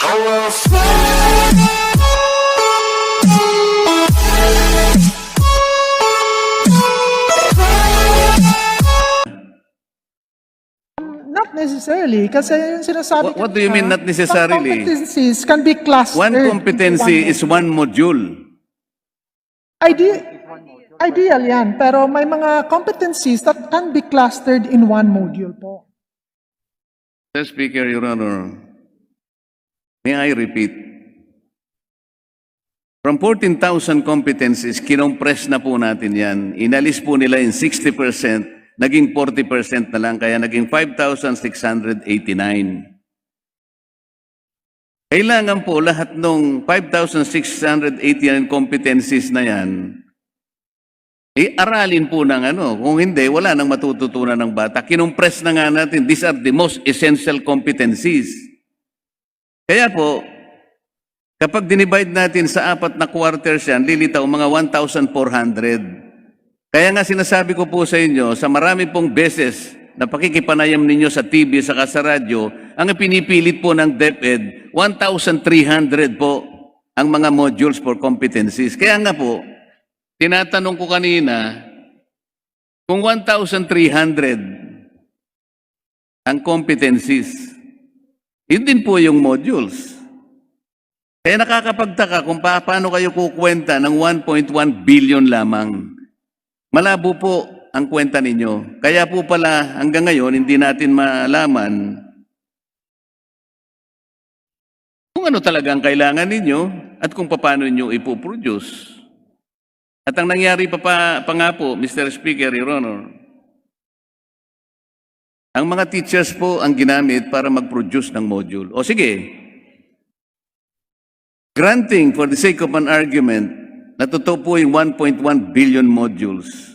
Not necessarily, kasi yung sinasabi What do you mean not necessarily? Some competencies can be clustered. One competency is one module. Ideal yan, pero may mga competencies that can be clustered in one module po. Mr. Speaker, Your Honor, may I repeat? From 14,000 competencies, kinompress na po natin yan. Inalis po nila in 60%, naging 40% na lang, kaya naging 5,689. Kailangan po lahat ng 5,689 competencies na yan, aralin po ng ano. Kung hindi, wala nang matututunan ng bata. Kinompress na nga natin, these are the most essential competencies. Kaya po, kapag dinivide natin sa 4 na quarters yan, lilitaw mga 1,400. Kaya nga sinasabi ko po sa inyo, sa marami pong beses na pakikipanayam ninyo sa TV, sa radyo, ang pinipilit po ng DepEd, 1,300 po ang mga modules for competencies. Kaya nga po, tinatanong ko kanina, kung 1,300 ang competencies, yun din po yung modules. Kaya nakakapagtaka kung paano kayo kukwenta ng 1.1 billion lamang. Malabo po ang kwenta ninyo. Kaya po pala hanggang ngayon hindi natin malaman kung ano talaga ang kailangan ninyo at kung paano nyo ipoproduce. At ang nangyari pa nga po, Mr. Speaker, Your Honor, ang mga teachers po ang ginamit para mag-produce ng module. O sige, granting for the sake of an argument na totoo po yung 1.1 billion modules.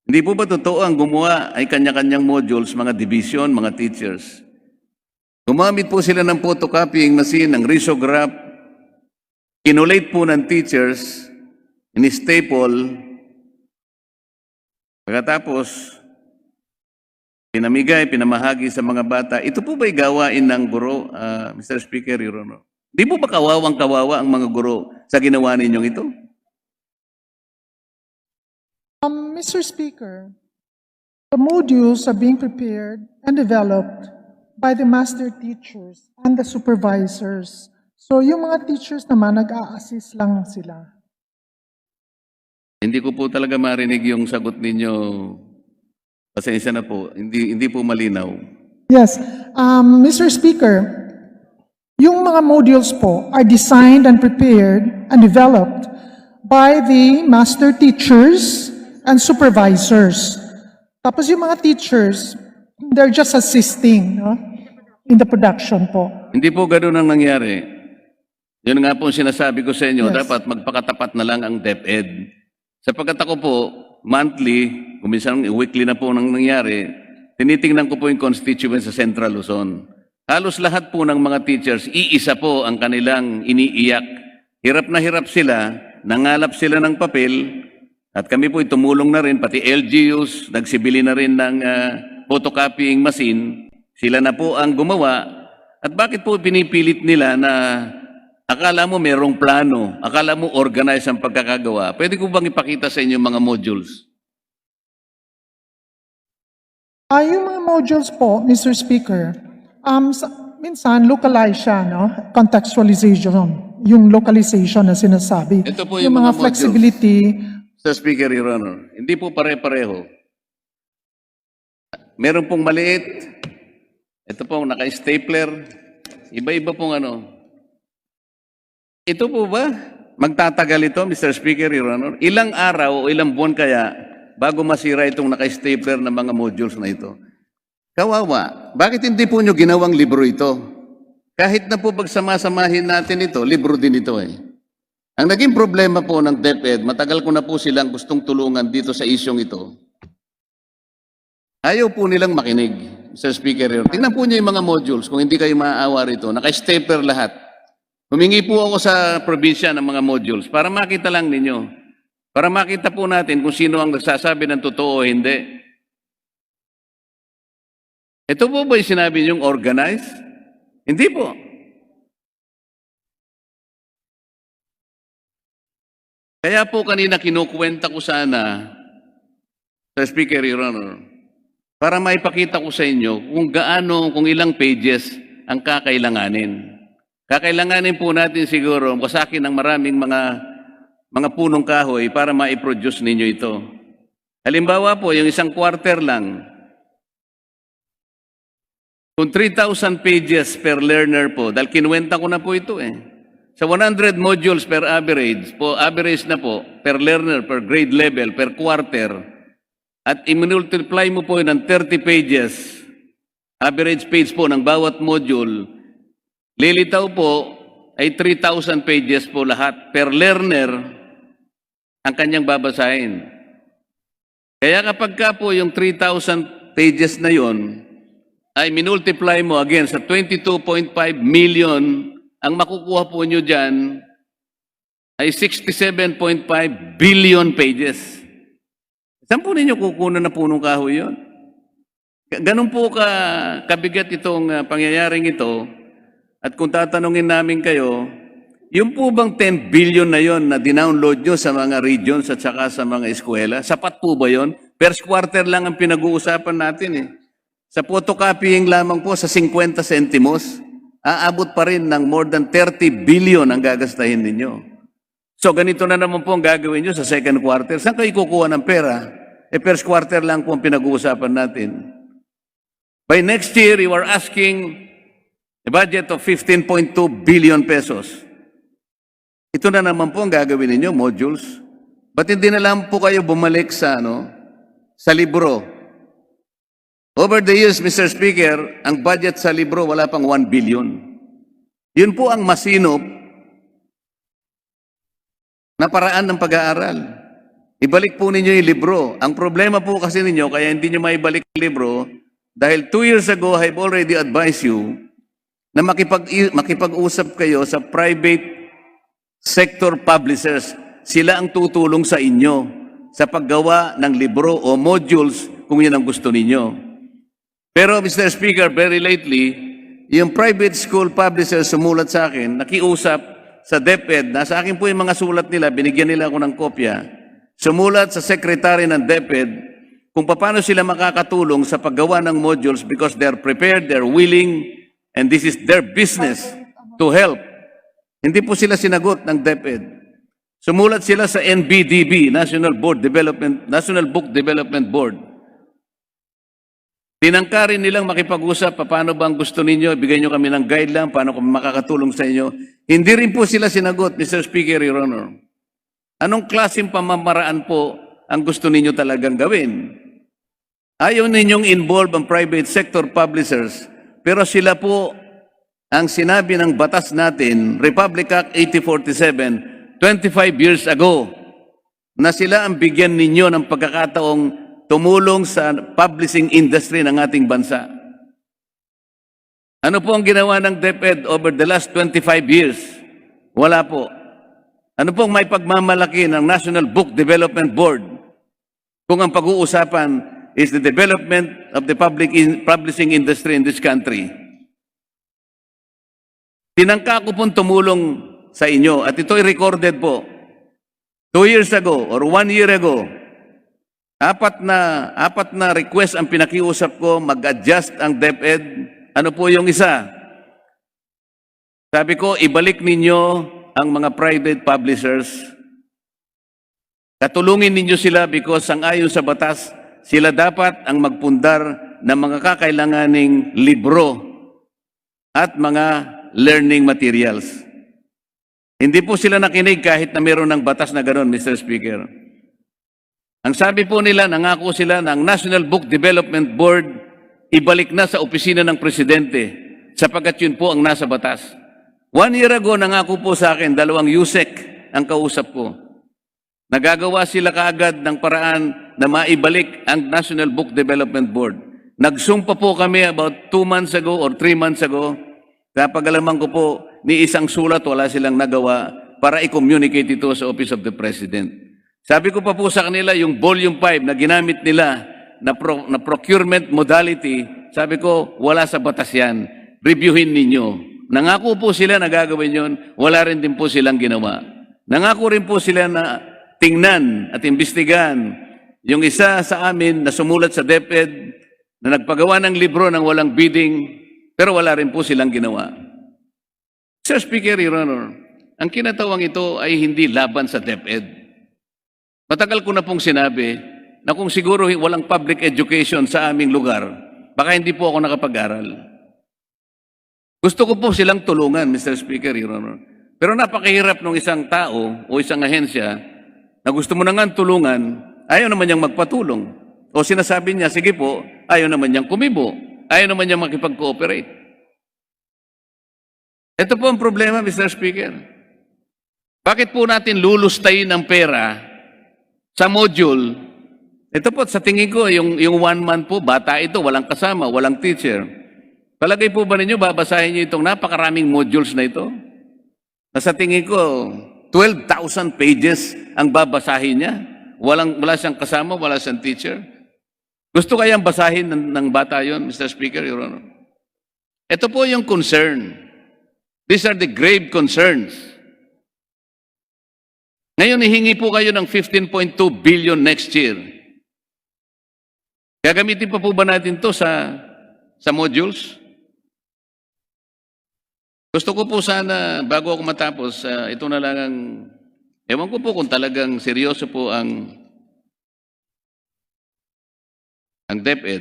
Hindi po ba totoo ang gumawa ay kanya-kanyang modules, mga division, mga teachers? Gumamit po sila ng photocopying machine, ng risograph, kinulate po ng teachers, in-staple, pagkatapos, pinamigay, pinamahagi sa mga bata. Ito po ba'y gawain ng guro, Mr. Speaker, Your Honor? Di po ba kawawang-kawawa ang mga guro sa ginawa ninyong ito? Mr. Speaker, the modules are being prepared and developed by the master teachers and the supervisors. So yung mga teachers naman, nag-a-assist lang sila. Hindi ko po talaga marinig yung sagot ninyo. Pasensya na po. Hindi po malinaw. Yes. Mr. Speaker, yung mga modules po are designed and prepared and developed by the master teachers and supervisors. Tapos yung mga teachers, they're just assisting, no, in the production po. Hindi po ganoon ang nangyari. Yun nga po sinasabi ko sa inyo, Yes. dapat magpakatapat na lang ang DepEd. Sapagkat ako po, monthly, kung minsan weekly na po nang nangyari, tinitingnan ko po yung constituents sa Central Luzon. Halos lahat po ng mga teachers, iisa po ang kanilang iniiyak. Hirap na hirap sila, nangalap sila ng papel, at kami po tumulong na rin, pati LGUs, nagsibili na rin ng photocopying machine. Sila na po ang gumawa. At bakit po pinipilit nila na akala mo merong plano, akala mo organize ang pagkakagawa? Pwede ko bang ipakita sa inyo mga modules? Yung mga modules po, Mr. Speaker, minsan localize siya, no? Contextualization, yung localization na sinasabi. Ito po yung mga mga modules. flexibility. Mr. Speaker, Your Honor, hindi po pare-pareho. Meron pong maliit. Ito pong naka-stapler. Iba-iba pong ano. Ito po ba? Magtatagal ito, Mr. Speaker, Your Honor? Ilang araw o ilang buwan kaya bago masira itong naka-stapler ng mga modules na ito? Kawawa. Bakit hindi po nyo ginawang libro ito? Kahit na po pagsama-samahin natin ito, libro din ito eh. Ang naging problema po ng DepEd, matagal ko na po silang gustong tulungan dito sa isyong ito. Ayaw po nilang makinig, Mr. Speaker. Tingnan po niyo yung mga modules, kung hindi kayo maaawa rito, naka-stapler lahat. Humingi po ako sa probinsya ng mga modules para makita lang ninyo. Para makita po natin kung sino ang nagsasabi ng totoo o hindi. Ito po ba yung sinabi niyong organized? Hindi po. Kaya po kanina kinukuwenta ko sana sa Speaker, Your Honor, para maipakita ko sa inyo kung ilang pages ang kakailanganin. Kakailanganin po natin siguro basakin ng maraming mga punong kahoy para ma-produce ninyo ito. Halimbawa po, yung isang quarter lang, kung 3,000 pages per learner po, dahil kinuwenta ko na po ito Sa 100 modules per average na po, per learner, per grade level, per quarter, at i-multiply mo po ng 30 pages, average page po ng bawat module, lilitaw po ay 3,000 pages po lahat per learner ang kanyang babasahin. Kaya kapag ka po yung 3,000 pages na yon ay minultiply mo again sa 22.5 million, ang makukuha po nyo dyan ay 67.5 billion pages. Saan po ninyo kukunan na punong kahoy yun? Ganun po kabigat itong pangyayaring ito. At kung tatanungin namin kayo, yung po bang 10 billion na yon na dinownload nyo sa mga regions at saka sa mga eskwela, sapat po ba yon? First quarter lang ang pinag-uusapan natin Sa photocopying lamang po sa 50 centimos, aabot pa rin ng more than 30 billion ang gagastahin ninyo. So ganito na naman po ang gagawin nyo sa second quarter. Saan kayo kukuha ng pera? First quarter lang po ang pinag-uusapan natin. By next year, you are asking a budget of 15.2 billion pesos. Ito na naman po ang gagawin ninyo, modules. Ba't hindi na lang po kayo bumalik sa libro? Over the years, Mr. Speaker, ang budget sa libro wala pang 1 billion. Yun po ang masinop na paraan ng pag-aaral. Ibalik po ninyo yung libro. Ang problema po kasi ninyo, kaya hindi nyo maibalik yung libro, dahil 2 years ago, I've already advised you na makipag-usap kayo sa private sector publishers. Sila ang tutulong sa inyo sa paggawa ng libro o modules kung yan ang gusto ninyo. Pero Mr. Speaker, very lately, yung private school publishers sumulat sa akin, nakiusap sa DepEd, nasa akin po yung mga sulat nila, binigyan nila ako ng kopya, sumulat sa secretary ng DepEd kung paano sila makakatulong sa paggawa ng modules because they're prepared, they're willing, and this is their business to help. Hindi po sila sinagot ng DepEd. Sumulat sila sa NBDB, National Book Development Board. Tinangkarin nilang makipag-usap, paano bang gusto ninyo, ibigay nyo kami ng guideline, paano kami makakatulong sa inyo. Hindi rin po sila sinagot, Mr. Speaker, Your Honor. Anong klaseng pamamaraan po ang gusto ninyo talagang gawin? Ayaw ninyong involve ang private sector publishers, pero sila po ang sinabi ng batas natin, Republic Act 8047, 25 years ago, na sila ang bigyan ninyo ng pagkakataong tumulong sa publishing industry ng ating bansa. Ano po ang ginawa ng DepEd over the last 25 years? Wala po. Ano pong may pagmamalaki ng National Book Development Board kung ang pag-uusapan is the development of the publishing industry in this country? Tinangka ko pong tumulong sa inyo at ito'y recorded po. 2 years ago or 1 year ago, apat na request ang pinakiusap ko, mag-adjust ang DepEd. Ano po yung isa? Sabi ko, ibalik ninyo ang mga private publishers. Katulungin ninyo sila because ang ayon sa batas, sila dapat ang magpundar ng mga kakailanganing libro at mga learning materials. Hindi po sila nakinig kahit na meron ng batas na gano'n, Mr. Speaker. Ang sabi po nila, nangako sila ng National Book Development Board, ibalik na sa opisina ng Presidente, sapagkat yun po ang nasa batas. 1 year ago, nangako po sa akin, 2 USEC ang kausap ko. Nagagawa sila kaagad ng paraan na maibalik ang National Book Development Board. Nagsumpa po kami about 2 months ago or 3 months ago. Napag-alaman ko po, ni isang sulat wala silang nagawa para i-communicate ito sa Office of the President. Sabi ko pa po sa kanila, yung Volume 5 na ginamit nila na procurement modality, sabi ko, wala sa batas yan. Reviewin ninyo. Nangako po sila na gagawin yun, wala rin din po silang ginawa. Nangako rin po sila na tingnan at imbestigahan yung isa sa amin na sumulat sa DepEd na nagpagawa ng libro ng walang bidding, pero wala rin po silang ginawa. Sir Speaker, Your Honor, ang kinatawang ito ay hindi laban sa DepEd. Matagal ko na pong sinabi na kung siguro walang public education sa aming lugar, baka hindi po ako nakapag-aral. Gusto ko po silang tulungan, Mr. Speaker, Your Honor. Pero napakahirap ng isang tao o isang ahensya na gusto mo na nga tulungan, ayaw naman niyang magpatulong. O sinasabi niya, sige po, ayaw naman niyang kumibo, ayaw naman niyang makipag-cooperate. Ito po ang problema, Mr. Speaker. Bakit po natin lulustayin ang pera sa module? Ito po, sa tingin ko, yung 1 month po, bata ito, walang kasama, walang teacher. Palagay po ba ninyo, babasahin niyo itong napakaraming modules na ito? Na sa tingin ko, 12,000 pages ang babasahin niya. Wala siyang kasama, wala siyang teacher. Gusto kayang basahin ng bata yon, Mr. Speaker, Your Honor? Ito po yung concern. These are the grave concerns. Ngayon, hihingi po kayo ng 15.2 billion next year. Gagamitin pa po ba natin to sa modules? Gusto ko po sana, bago ako matapos, ito na lang ang, ewan ko po kung talagang seryoso po ang DepEd.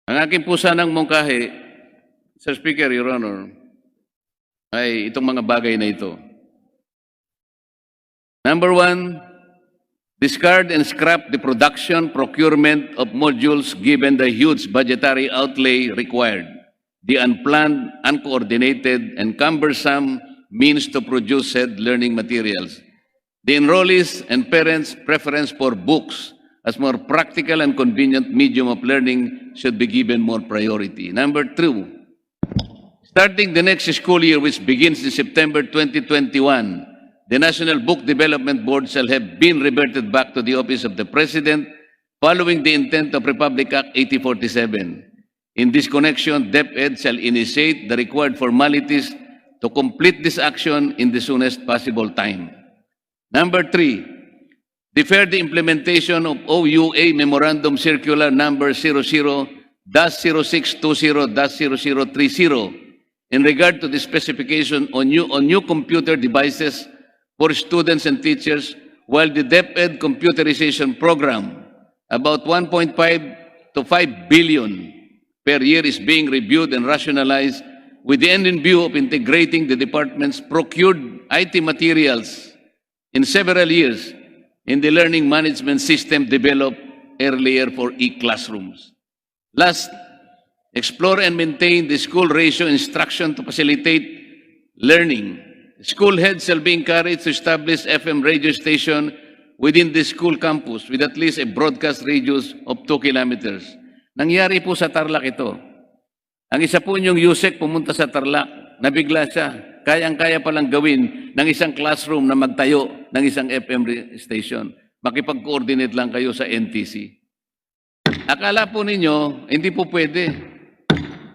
Ang aking po sanang mungkahi, Sir Speaker, Your Honor, ay itong mga bagay na ito. Number 1, discard and scrap the production, procurement of modules given the huge budgetary outlay required, the unplanned, uncoordinated, and cumbersome means to produce said learning materials. The enrollees and parents' preference for books as more practical and convenient medium of learning should be given more priority. Number 2, starting the next school year, which begins in September 2021, the National Book Development Board shall have been reverted back to the Office of the President following the intent of Republic Act 8047. In this connection, DepEd shall initiate the required formalities to complete this action in the soonest possible time. Number 3, defer the implementation of OUA Memorandum Circular Number 00-0620-0030 in regard to the specification on new computer devices for students and teachers, while the DepEd computerization program, about 1.5 to 5 billion per year, is being reviewed and rationalized with the end in view of integrating the department's procured IT materials in several years in the learning management system developed earlier for e-classrooms. Last, explore and maintain the school ratio instruction to facilitate learning. School heads shall be encouraged to establish FM radio station within the school campus with at least a broadcast radius of 2 kilometers. Nangyari po sa Tarlac ito. Ang isa po niyong Yusek pumunta sa Tarlac, nabigla siya. Kayang-kaya palang gawin ng isang classroom na magtayo ng isang FM station. Makipag-coordinate lang kayo sa NTC. Akala po ninyo, hindi po pwede.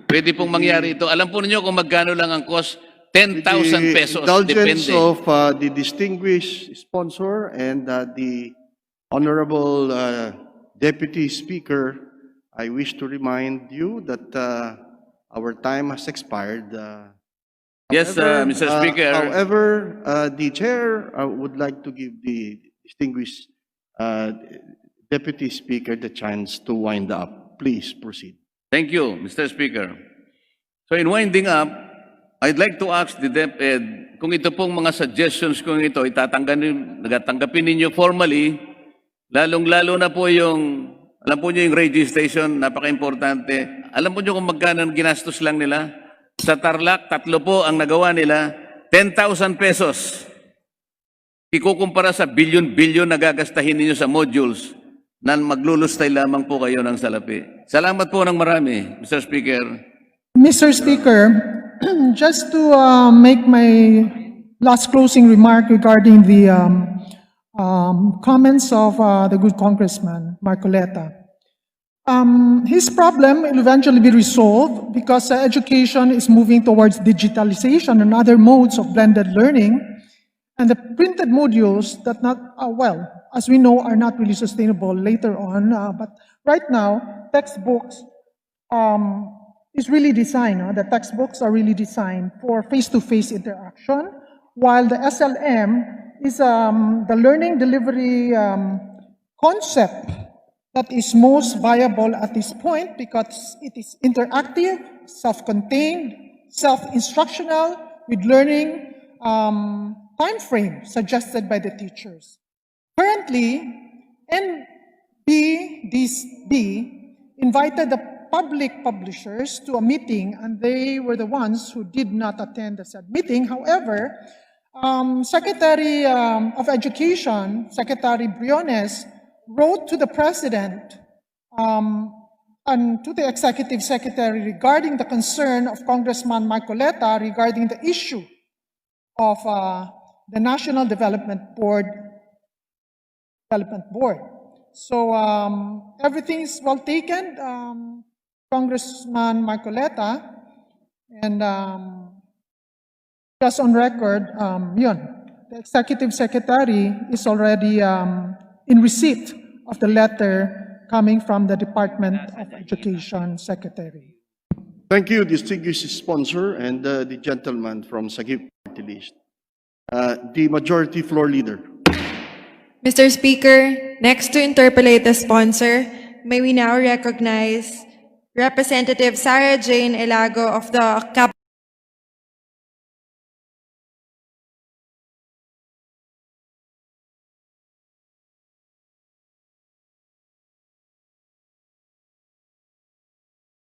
Pwede pong mangyari ito. Alam po ninyo kung magkano lang ang cost? 10,000 pesos. Indulgence Depende. of the distinguished sponsor and the Honorable Deputy Speaker, I wish to remind you that our time has expired. Yes, Mr. Speaker. However, the Chair would like to give the distinguished Deputy Speaker the chance to wind up. Please proceed. Thank you, Mr. Speaker. So in winding up, I'd like to ask the DepEd kung ito pong mga suggestions kung ito nagatanggapin ninyo formally, lalong-lalo na po yung, alam po nyo yung radio station, napaka-importante. Alam po nyo kung magkano ang ginastos lang nila? Sa Tarlac, 3 po ang nagawa nila, 10,000 pesos. Ikukumpara sa bilyon-bilyon na gagastahin ninyo sa modules na maglulustay lamang po kayo ng salapi. Salamat po ng marami, Mr. Speaker. Mr. Speaker, just to make my last closing remark regarding the comments of the good Congressman, Marcoleta. His problem will eventually be resolved because education is moving towards digitalization and other modes of blended learning. And the printed modules that as we know, are not really sustainable later on. But right now, textbooks is really designed. The textbooks are really designed for face-to-face interaction, while the SLM is the learning delivery concept that is most viable at this point because it is interactive, self-contained, self-instructional, with learning time frame suggested by the teachers. Currently, NBDSB invited the public publishers to a meeting, and they were the ones who did not attend the said meeting. However, Secretary of Education, Secretary Briones, wrote to the President and to the Executive Secretary regarding the concern of Congressman Marcoleta regarding the issue of the National Development Board. So everything is well taken, Congressman Marcoleta, and just on record, the Executive Secretary is already in receipt of the letter coming from the Department of Education Secretary. Thank you, distinguished sponsor and the gentleman from Sagip Party List. The Majority Floor Leader. Mr. Speaker, next to interpolate the sponsor, may we now recognize Representative Sarah Jane Elago of the